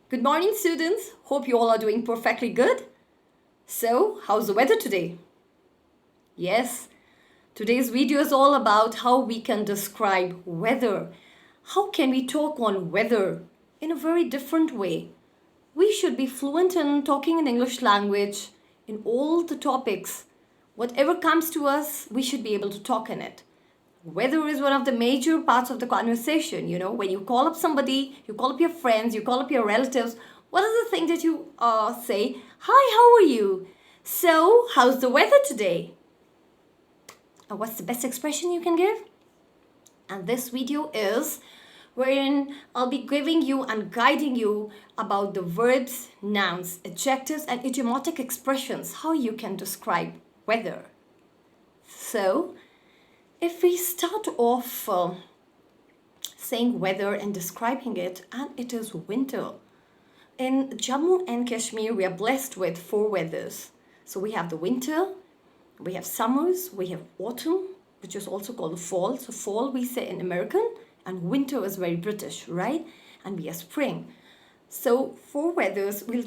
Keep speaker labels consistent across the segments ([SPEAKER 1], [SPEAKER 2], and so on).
[SPEAKER 1] Good morning, students. Hope you all are doing perfectly good. So, how's the weather today? Yes, today's video is all about how we can describe weather. How can we talk on weather in a very different way? We should be fluent in talking in English language in all the topics. Whatever comes to us, we should be able to talk in it. Weather is one of the major parts of the conversation. When you call up somebody, you call up your friends, you call up your relatives, what is the thing that you say? Hi, how are you? So, how's the weather today? What's the best expression you can give? And this video is wherein I'll be giving you and guiding you about the verbs, nouns, adjectives, and idiomatic expressions, how you can describe weather. So, if we start off saying weather and describing it, and it is winter. In Jammu and Kashmir, we are blessed with 4 weathers. So we have the winter, we have summers, we have autumn, which is also called fall. So fall we say in American, and winter is very British, right? And we have spring. So 4 weathers, you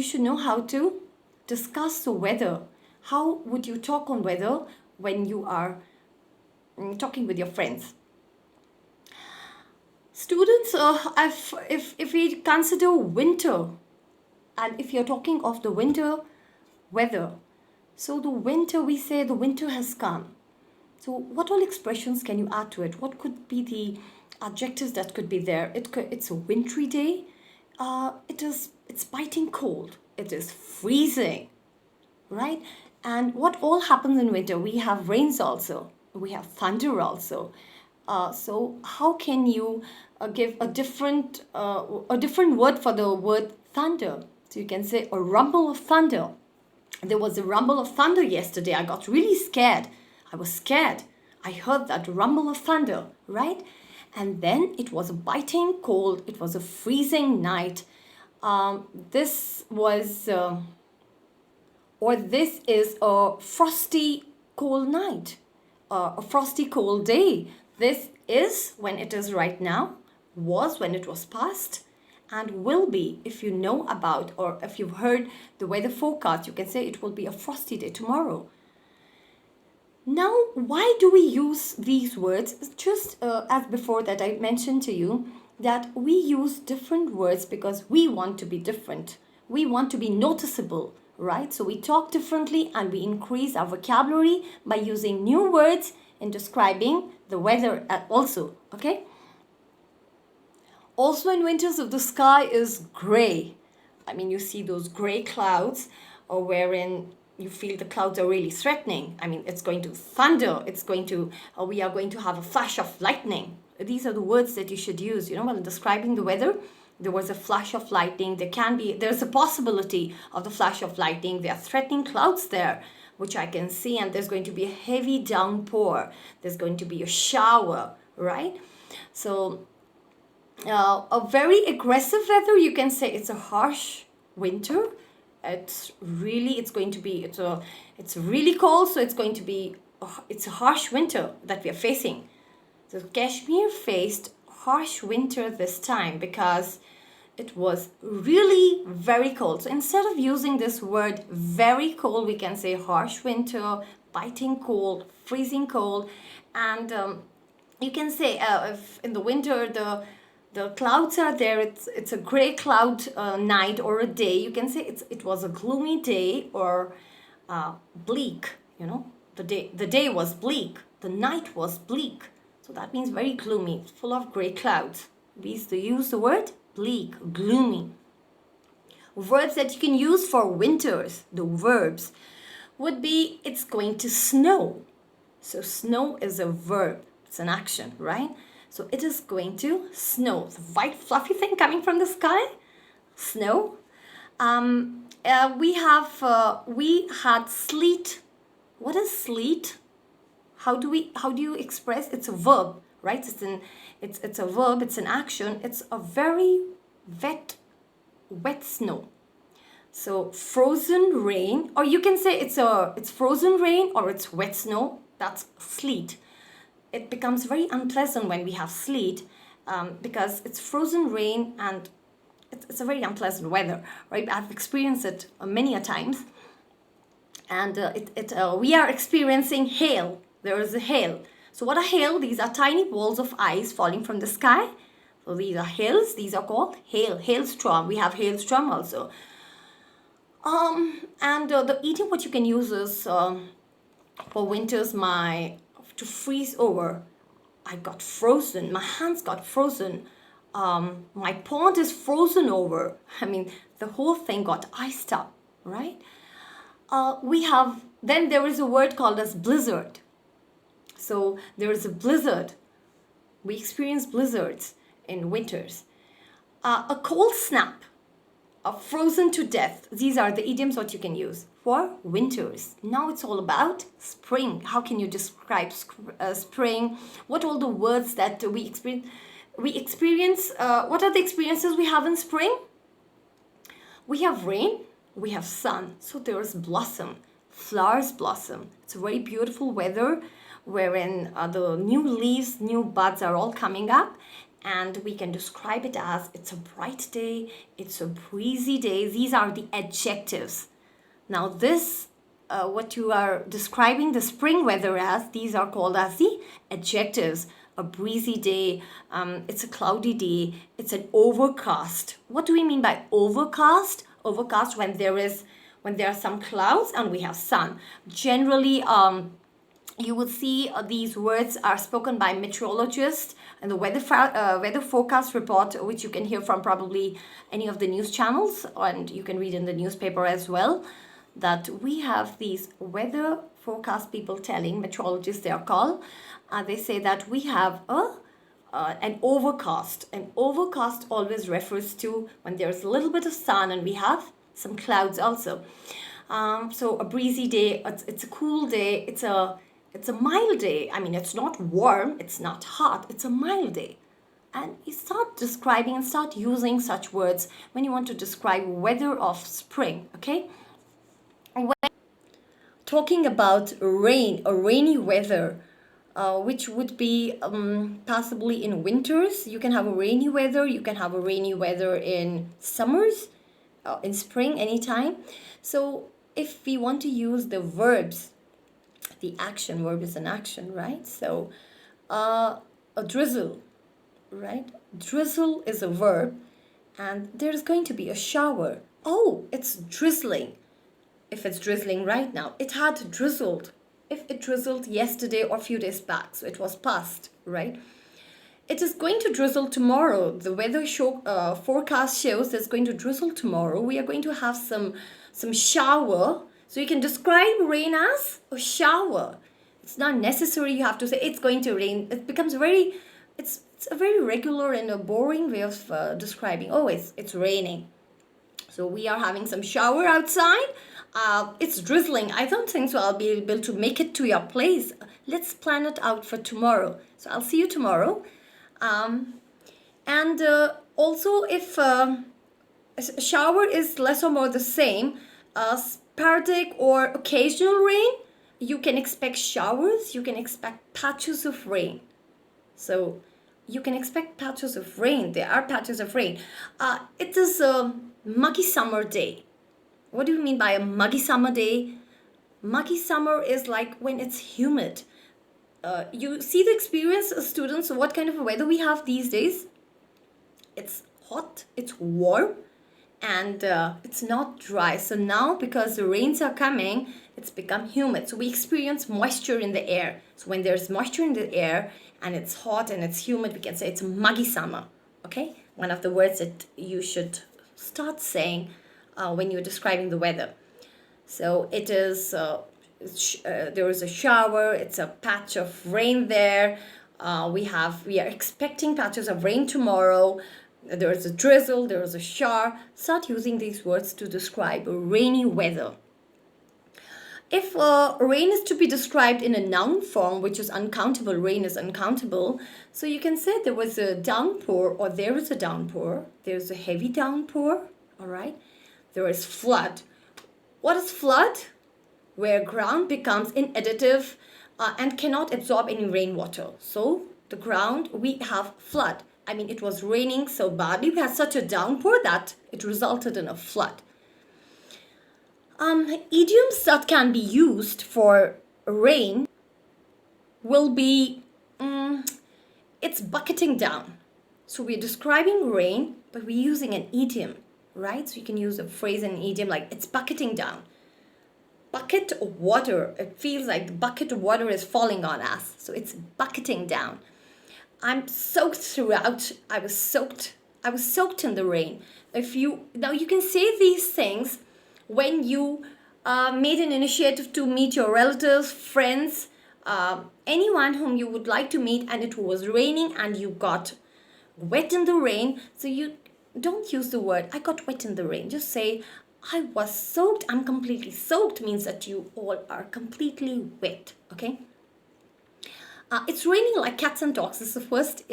[SPEAKER 1] should know how to discuss the weather. How would you talk on weather when you are talking with your friends? Students, if we consider winter, and if you're talking of the winter weather, so the winter, we say the winter has come. So what all expressions can you add to it? What could be the adjectives that could be there? It's a wintry day. It's biting cold. It is freezing, right? And what all happens in winter? We have rains also. We have thunder also. So how can you give a different word for the word thunder? So you can say a rumble of thunder. There was a rumble of thunder yesterday. I got really scared. I was scared. I heard that rumble of thunder, right? And then it was a biting cold. It was a freezing night. This is a frosty cold night, a frosty cold day. This is when it is right now, was when it was past, and will be if you know about, or if you've heard the weather forecast, you can say it will be a frosty day tomorrow. Now, why do we use these words? Just as before that I mentioned to you that we use different words because we want to be different. We want to be noticeable, right? So we talk differently and we increase our vocabulary by using new words in describing the weather also, okay? Also in winters, if the sky is gray, I mean, you see those gray clouds, or wherein you feel the clouds are really threatening. I mean, it's going to thunder. We are going to have a flash of lightning. These are the words that you should use, when describing the weather. There was a flash of lightning. There's a possibility of the flash of lightning. There are threatening clouds there, which I can see, and there's going to be a heavy downpour. There's going to be a shower, right? So a very aggressive weather, you can say it's a harsh winter. It's really cold, so it's a harsh winter that we are facing. So Kashmir faced harsh winter this time because it was really very cold. So instead of using this word very cold, we can say harsh winter, biting cold, freezing cold. And you can say if in the winter the clouds are there, it's a gray cloud night or a day. You can say it was a gloomy day or bleak. The day was bleak, the night was bleak. So that means very gloomy, full of gray clouds. We used to use the word bleak, gloomy. Verbs that you can use for winters, the verbs, would be it's going to snow. So snow is a verb, it's an action, right? So it is going to snow. The white fluffy thing coming from the sky, snow. We had sleet. What is sleet? How do you express? It's a verb, right? It's a verb. It's an action. It's a very wet snow. So frozen rain, or you can say it's frozen rain or it's wet snow. That's sleet. It becomes very unpleasant when we have sleet because it's frozen rain and it's a very unpleasant weather, right? I've experienced it many a times. And we are experiencing hail. There is a hail. So what are hail? These are tiny balls of ice falling from the sky. So these are hails. These are called hail. Hailstorm. We have hailstorm also. And the idiom what you can use is for winters, to freeze over. I got frozen. My hands got frozen. My pond is frozen over. I mean, the whole thing got iced up, right? Then there is a word called as blizzard. So there is a blizzard. We experience blizzards in winters. A cold snap, frozen to death. These are the idioms what you can use for winters. Now it's all about spring. How can you describe spring? What are all the words that we experience? What are the experiences we have in spring? We have rain, we have sun. So there is blossom, flowers blossom. It's a very beautiful weather wherein the new leaves, new buds are all coming up. And we can describe it as it's a bright day, it's a breezy day. These are the adjectives. Now this, what you are describing the spring weather as, these are called as the adjectives. A breezy day, it's a cloudy day, it's an overcast. What do we mean by overcast? Overcast when there are some clouds and we have sun. Generally, you will see these words are spoken by meteorologists and the weather forecast report, which you can hear from probably any of the news channels, and you can read in the newspaper as well, that we have these weather forecast people telling, meteorologists they are called, they say that we have an overcast. An overcast always refers to when there's a little bit of sun and we have some clouds also. So a breezy day, it's a cool day, it's a mild day. I mean, it's not warm, it's not hot, it's a mild day. And you start describing and start using such words when you want to describe weather of spring, okay? Talking about rain, a rainy weather, which would be possibly in winters. You can have a rainy weather, you can have a rainy weather in summers, in spring, anytime. So if we want to use the verbs, the action, verb is an action, right? So a drizzle, right? Drizzle is a verb and there's going to be a shower. Oh, it's drizzling. If it's drizzling right now, it had drizzled. If it drizzled yesterday or a few days back, so it was past, right? It is going to drizzle tomorrow. The weather forecast shows it's going to drizzle tomorrow. We are going to have some shower. So you can describe rain as a shower. It's not necessary you have to say it's going to rain. It becomes it's a very regular and a boring way of describing. Oh, it's raining. So we are having some shower outside. It's drizzling. I don't think so I'll be able to make it to your place. Let's plan it out for tomorrow. So I'll see you tomorrow. And also if a shower is less or more the same, sporadic or occasional rain, you can expect showers, you can expect patches of rain. So you can expect patches of rain. There are patches of rain. It is a muggy summer day. What do you mean by a muggy summer day? Muggy summer is like when it's humid. You see the experience, students, what kind of weather we have these days? It's hot, it's warm, and it's not dry. So now, because the rains are coming, it's become humid. So we experience moisture in the air. So when there's moisture in the air and it's hot and it's humid, we can say it's a muggy summer. Okay? One of the words that you should start saying when you're describing the weather. So it is, there is a shower, it's a patch of rain there. We are expecting patches of rain tomorrow. There is a drizzle, there is a shower. Start using these words to describe rainy weather. If rain is to be described in a noun form, which is uncountable, rain is uncountable, so you can say there was a downpour or there is a downpour. There's a heavy downpour, all right? There is flood. What is flood? Where ground becomes ineditive and cannot absorb any rainwater. So the ground, we have flood. it was raining so badly. We had such a downpour that it resulted in a flood. Idioms that can be used for rain will be, it's bucketing down. So we're describing rain, but we're using an idiom, right? So you can use a phrase in an idiom like, it's bucketing down. Bucket of water, it feels like the bucket of water is falling on us. So it's bucketing down. I'm soaked throughout. I was soaked in the rain. Now you can say these things when you made an initiative to meet your relatives, friends, anyone whom you would like to meet, and it was raining and you got wet in the rain. So you don't use the word I got wet in the rain. Just say I was soaked. I'm completely soaked means that you all are completely wet. Okay. It's raining like cats and dogs. This is the first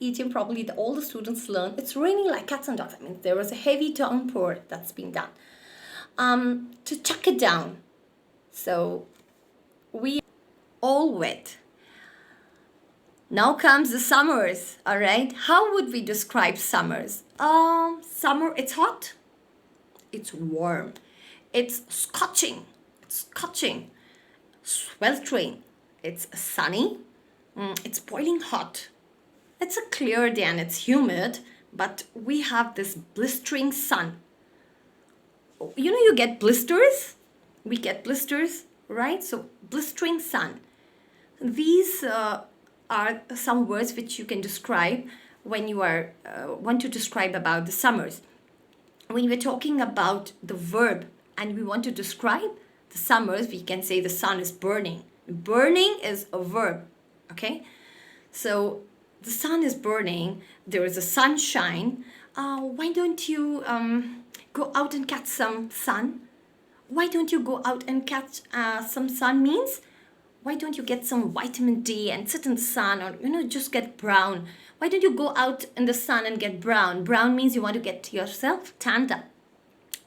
[SPEAKER 1] idiom probably that all the students learn. It's raining like cats and dogs. There was a heavy downpour that's been done. To chuck it down. So we all wet. Now comes the summers, all right? How would we describe summers? Summer, it's hot, it's warm, it's scorching, sweltering, it's sunny, it's boiling hot. It's a clear day and it's humid, but we have this blistering sun. You get blisters? We get blisters, right? So blistering sun. These are some words which you can describe when you are want to describe about the summers. When we're talking about the verb and we want to describe the summers, we can say the sun is burning. Burning is a verb, okay? So the sun is burning, there is a sunshine. Why don't you go out and catch some sun? Why don't you go out and catch some sun means why don't you get some vitamin D and sit in the sun, or just get brown? Why don't you go out in the sun and get brown? Brown means you want to get yourself tanned up.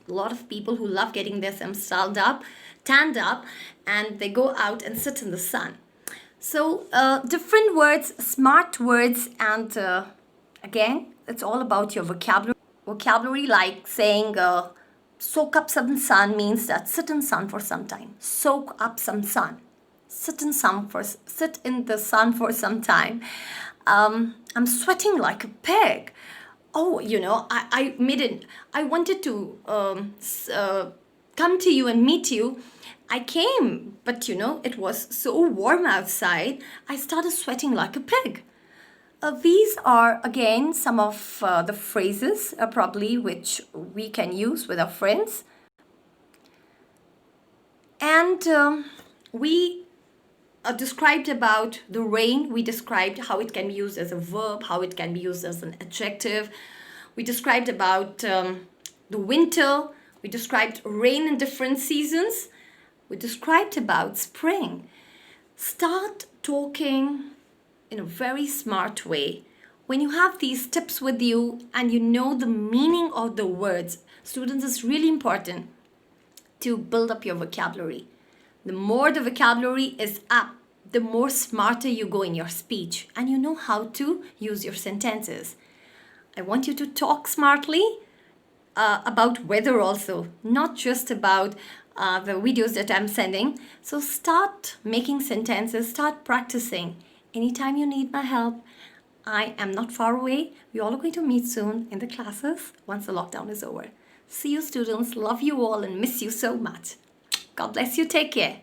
[SPEAKER 1] A lot of people who love getting themselves tanned up, and they go out and sit in the sun. So different words, smart words, and again, it's all about your vocabulary. Vocabulary like saying soak up some sun means that sit in sun for some time. Soak up some sun. Sit in the sun for some time. I'm sweating like a pig. Oh, I wanted to come to you and meet you. I came, but it was so warm outside. I started sweating like a pig. These are again some of the phrases probably which we can use with our friends. And we described about the rain. We described how it can be used as a verb, how it can be used as an adjective. We described about the winter. We described rain in different seasons. We described about spring. Start talking in a very smart way. When you have these tips with you and you know the meaning of the words, students, it's really important to build up your vocabulary. The more the vocabulary is up, the more smarter you go in your speech and you know how to use your sentences. I want you to talk smartly about weather also, not just about the videos that I'm sending. So start making sentences, start practicing. Anytime you need my help, I am not far away. We all are going to meet soon in the classes once the lockdown is over. See you, students. Love you all and miss you so much. God bless you. Take care.